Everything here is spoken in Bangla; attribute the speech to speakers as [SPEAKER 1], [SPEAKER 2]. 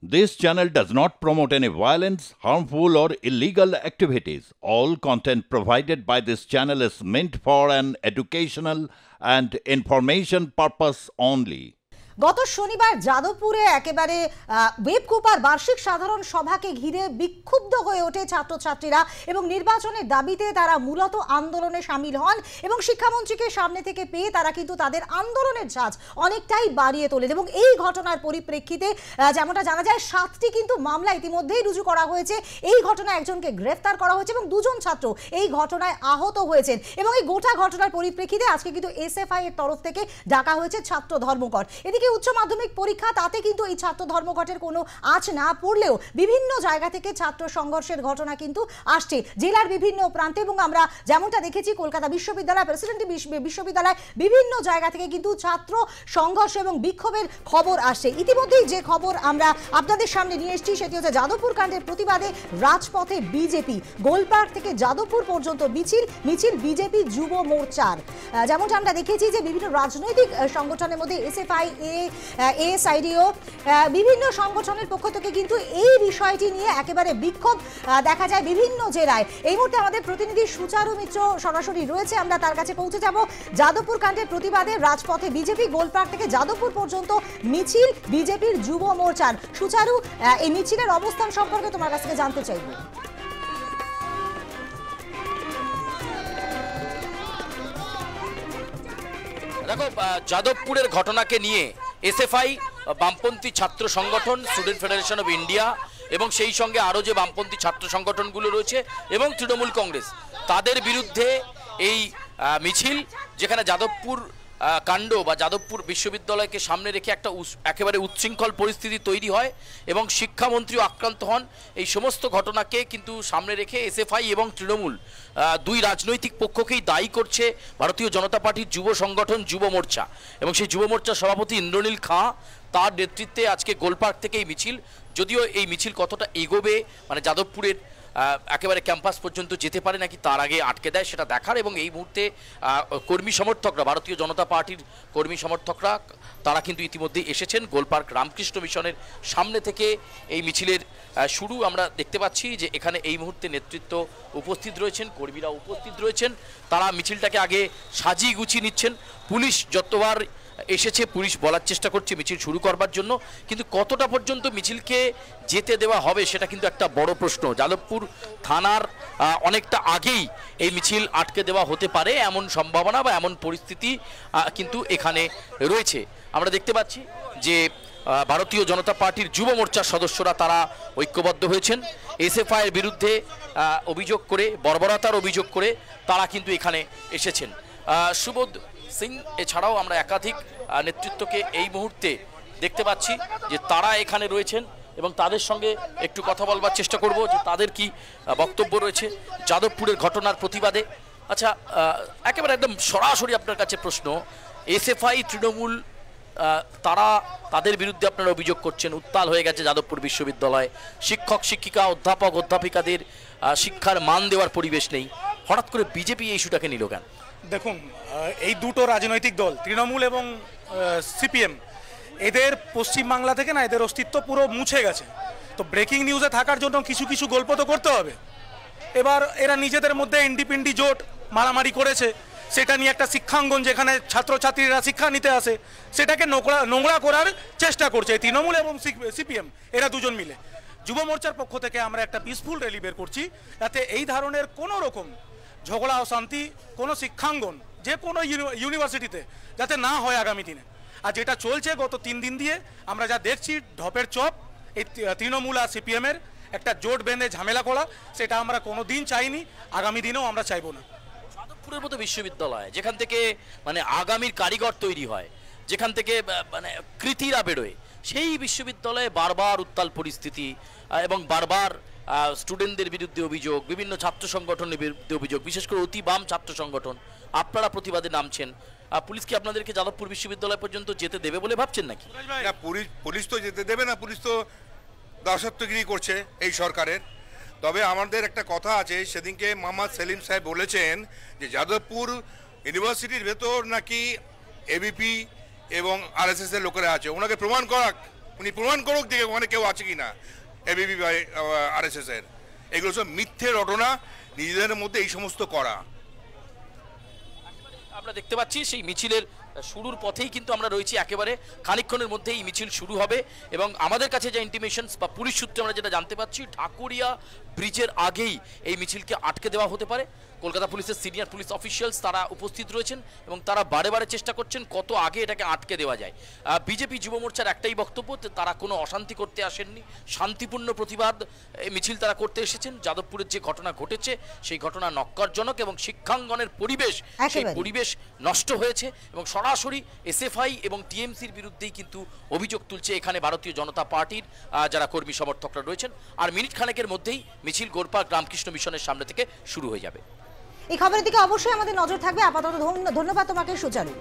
[SPEAKER 1] This channel does not promote any violence, harmful, or illegal activities. All content provided by this channel is meant for an educational and information purpose only.
[SPEAKER 2] গত শনিবার যাদবপুরে একেবারে ওয়েবকুপার বার্ষিক সাধারণ সভাকে ঘিরে বিক্ষুব্ধ হয়ে ওঠে ছাত্রছাত্রীরা এবং নির্বাচনের দাবিতে তারা মূলত আন্দোলনে সামিল হন এবং শিক্ষামন্ত্রীকে সামনে থেকে পেয়ে তারা কিন্তু তাদের আন্দোলনের ঝাঁজ অনেকটাই বাড়িয়ে তোলেন এবং এই ঘটনার পরিপ্রেক্ষিতে যেমনটা জানা যায় 7টি কিন্তু মামলা ইতিমধ্যেই রুজু করা হয়েছে। এই ঘটনায় একজনকে গ্রেফতার করা হয়েছে এবং 2জন ছাত্র এই ঘটনায় আহত হয়েছেন এবং এই গোটা ঘটনার পরিপ্রেক্ষিতে আজকে কিন্তু এসএফআই এর তরফ থেকে ডাকা হয়েছে ছাত্র ধর্মঘট। এদিকে উচ্চ মাধ্যমিক পরীক্ষা তাতে কিন্তু এই ছাত্র ধর্মঘটের কোনো আঁচ না পড়লেও বিভিন্ন জায়গা থেকে ছাত্র সংঘর্ষের ঘটনা কিন্তু আসছে জেলার বিভিন্ন প্রান্তে এবং আমরা যেমনটা দেখেছি কলকাতা বিশ্ববিদ্যালয়, প্রেসিডেন্টি বিশ্ববিদ্যালয় বিভিন্ন জায়গা থেকে কিন্তু ছাত্র সংঘর্ষ এবং বিক্ষোভের খবর আসছে। ইতিমধ্যেই যে খবর আমরা আপনাদের সামনে নিয়ে এসেছি সেটি হচ্ছে যাদবপুর কাণ্ডের প্রতিবাদে রাজপথে বিজেপি, গোলপার্ক থেকে যাদবপুর পর্যন্ত মিছিল বিজেপি যুব মোর্চার। যেমনটা আমরা দেখেছি যে বিভিন্ন রাজনৈতিক সংগঠনের মধ্যে এসএফআই, এসআইডিও বিভিন্ন সংগঠনের পক্ষ থেকে কিন্তু এই বিষয়টি নিয়ে একেবারে বিক্ষোভ দেখা যায় বিভিন্ন জেলায়। এই মুহূর্তে আমাদের প্রতিনিধি সুচারু মিত্র সরাসরি রয়েছে, আমরা তার কাছে পৌঁছে যাব। যাদবপুর কাণ্ডের প্রতিবাদে রাজপথে বিজেপি, গোলপার্ক থেকে যাদবপুর পর্যন্ত মিছিল বিজেপির যুব মোর্চার। সুচারু, এই মিছিলের অবস্থান সম্পর্কে তোমার কাছ থেকে জানতে চাইব।
[SPEAKER 3] দেখো, যাদবপুরের ঘটনাকে নিয়ে এসএফআই, বামপন্থী ছাত্র সংগঠন, স্টুডেন্ট ফেডারেশন অফ ইন্ডিয়া এবং সেই সঙ্গে আরও যে বামপন্থী ছাত্র সংগঠনগুলো রয়েছে এবং তৃণমূল কংগ্রেস, তাদের বিরুদ্ধে এই মিছিল, যেখানে যাদবপুর কাণ্ড বা যাদবপুর বিশ্ববিদ্যালয়কে সামনে রেখে একটা একেবারে উচ্ছৃঙ্খল পরিস্থিতি তৈরি হয় এবং শিক্ষামন্ত্রীও আক্রান্ত হন। এই সমস্ত ঘটনাকে কিন্তু সামনে রেখে এসএফআই এবং তৃণমূল দুই রাজনৈতিক পক্ষকেই দায়ী করছে ভারতীয় জনতা পার্টির যুব সংগঠন যুব মোর্চা এবং সেই যুব মোর্চার সভাপতি ইন্দ্রনীল খাঁ, তার নেতৃত্বে আজকে গোলপার্ক থেকে এই মিছিল। যদিও এই মিছিল কতটা এগোবে, মানে যাদবপুরের একেবারে ক্যাম্পাস পর্যন্ত যেতে পারে নাকি তার আগে আটকে দেয় সেটা দেখার। এবং এই মুহূর্তে কর্মী সমর্থকরা, ভারতীয় জনতা পার্টির কর্মী সমর্থকরা, তারা কিন্তু ইতিমধ্যেই এসেছেন গোলপার্ক রামকৃষ্ণ মিশনের সামনে থেকে। এই মিছিলের শুরু আমরা দেখতে পাচ্ছি যে এখানে এই মুহূর্তে নেতৃত্ব উপস্থিত রয়েছেন, কর্মীরা উপস্থিত রয়েছেন, তারা মিছিলটাকে আগে সাজিয়ে গুছিয়ে নিচ্ছেন। পুলিশ যতবার এসেছে পুলিশ বলার চেষ্টা করছে মিছিল শুরু করবার জন্য, কিন্তু কতটা পর্যন্ত মিছিলকে যেতে দেওয়া হবে সেটা কিন্তু একটা বড় প্রশ্ন। যাদবপুর থানার অনেকটা আগেই এই মিছিল আটকে দেওয়া হতে পারে এমন সম্ভাবনা বা এমন পরিস্থিতি কিন্তু এখানে রয়েছে। আমরা দেখতে পাচ্ছি যে ভারতীয় জনতা পার্টির যুব মোর্চার সদস্যরা তারা ঐক্যবদ্ধ হয়েছেন। এসএফআই এর বিরুদ্ধে অভিযোগ করে, বর্বরতার অভিযোগ করে তারা কিন্তু এখানে এসেছেন। সুবোধ সিং এছাড়াও আমরা একাধিক নেতৃত্বকে এই মুহূর্তে দেখতে পাচ্ছি যে তারা এখানে রয়েছেন এবং তাদের সঙ্গে একটু কথা বলবার চেষ্টা করব যে তাদের কি বক্তব্য রয়েছে যাদবপুরের ঘটনার প্রতিবাদে। আচ্ছা, একেবারে একদম সরাসরি আপনার কাছে প্রশ্ন, এসএফআই, তৃণমূল, তারা তাদের বিরুদ্ধে আপনারা অভিযোগ করছেন উত্তাল হয়ে গেছে যাদবপুর বিশ্ববিদ্যালয়, শিক্ষক শিক্ষিকা, অধ্যাপক অধ্যাপিকাদের শিক্ষার মান দেওয়ার পরিবেশ নেই, হঠাৎ করে বিজেপি এই ইস্যুটাকে নিল কেন?
[SPEAKER 4] দেখুন, এই দুটো রাজনৈতিক দল তৃণমূল এবং সিপিএম, এদের পশ্চিমবাংলা থেকে না এদের অস্তিত্ব পুরো মুছে গেছে। তো ব্রেকিং নিউজে থাকার জন্য কিছু কিছু গল্প তো করতে হবে। এবার এরা নিজেদের মধ্যে ইন্ডিপেন্ডেন্ট জোট মারামারি করেছে, সেটা নিয়ে একটা শিক্ষাঙ্গন যেখানে ছাত্রছাত্রীরা শিক্ষা নিতে আসে সেটাকে নোংরা করার চেষ্টা করছে তৃণমূল এবং সিপিএম, এরা দুজন মিলে। যুব মোর্চার পক্ষ থেকে আমরা একটা পিসফুল র্যালি বের করছি যাতে এই ধরনের কোনো রকম ঝগড়া অশান্তি কোনো শিক্ষাঙ্গন যে কোনো ইউনিভার্সিটিতে যাতে না হয় আগামী দিনে। আর যেটা চলছে গত 3 দিন দিয়ে আমরা যা দেখছি ঢপের চপ, এই তৃণমূল আর সিপিএমের একটা জোট বেঁধে ঝামেলা করা, সেটা আমরা কোনো দিন চাইনি, আগামী দিনেও আমরা চাইবো না।
[SPEAKER 3] যাদবপুরের মতো বিশ্ববিদ্যালয় যেখান থেকে মানে আগামীর কারিগর তৈরি হয়, যেখান থেকে মানে কৃতিরা বেরোয়, সেই বিশ্ববিদ্যালয়ে বারবার উত্তাল পরিস্থিতি এবং বারবার স্টুডেন্টদের বিরুদ্ধে অভিযোগ, বিভিন্ন ছাত্র সংগঠনের বিরুদ্ধে অভিযোগ, বিশেষ করে অতি বাম ছাত্র সংগঠন, আপনারা প্রতিবাদে নামছেন। পুলিশ কি আপনাদেরকে যাদবপুর বিশ্ববিদ্যালয় পর্যন্ত যেতে দেবে বলে ভাবছেন নাকি?
[SPEAKER 5] না, পুলিশ তো যেতে দেবে না, পুলিশ তো দাসত্বগিরি করছে এই সরকারের। তবে আমাদের একটা কথা আছে, সেদিনকে মোহাম্মদ সেলিম সাহেব বলেছেন যে যাদবপুর ইউনিভার্সিটির ভেতর নাকি এবিপি এবং আরএসএস এর লোকেরা আছে, ওনাকে প্রমাণ করাক উনি প্রমাণ করুক যে ওখানে কেউ আছে কি না এবিপি বা আরএসএস এর। এগুলো সব মিথ্যে রটনা, নিজেদের মধ্যে এই সমস্ত করা।
[SPEAKER 3] আমরা দেখতে পাচ্ছি সেই মিছিলের শুরুর পথেই কিন্তু আমরা রয়েছি, একেবারে খানিকক্ষণের মধ্যেই এই মিছিল শুরু হবে এবং আমাদের কাছে যে ইন্টিমেশনস বা পুলিশ সূত্রে আমরা যেটা জানতে পাচ্ছি, ঢাকুরিয়া ব্রিজের আগেই এই মিছিলকে আটকে দেওয়া হতে পারে। কলকাতা পুলিশের সিনিয়র পুলিশ অফিসিয়ালস তারা উপস্থিত রয়েছেন এবং তারা বারে বারে চেষ্টা করছেন কত আগে এটাকে আটকে দেওয়া যায়। বিজেপি যুব মোর্চার একটাই বক্তব্য, তারা কোনো অশান্তি করতে আসেননি, শান্তিপূর্ণ প্রতিবাদ মিছিল তারা করতে এসেছেন। যাদবপুরের যে ঘটনা ঘটেছে সেই ঘটনা নক্কারজনক এবং শিক্ষাঙ্গনের পরিবেশ, সেই পরিবেশ নষ্ট হয়েছে এবং সরাসরি এসএফআই এবং টিএমসির বিরুদ্ধেই কিন্তু অভিযোগ তুলছে এখানে ভারতীয় জনতা পার্টির যারা কর্মী সমর্থকরা রয়েছেন। আর মিনিট খানেকের মধ্যেই মিছিল গোরপাক রামকৃষ্ণ মিশনের সামনে থেকে শুরু হয়ে যাবে।
[SPEAKER 2] এই খবরের দিকে অবশ্যই আমাদের নজর থাকবে। আপাতত ধন্যবাদ তোমাকে সুচারু।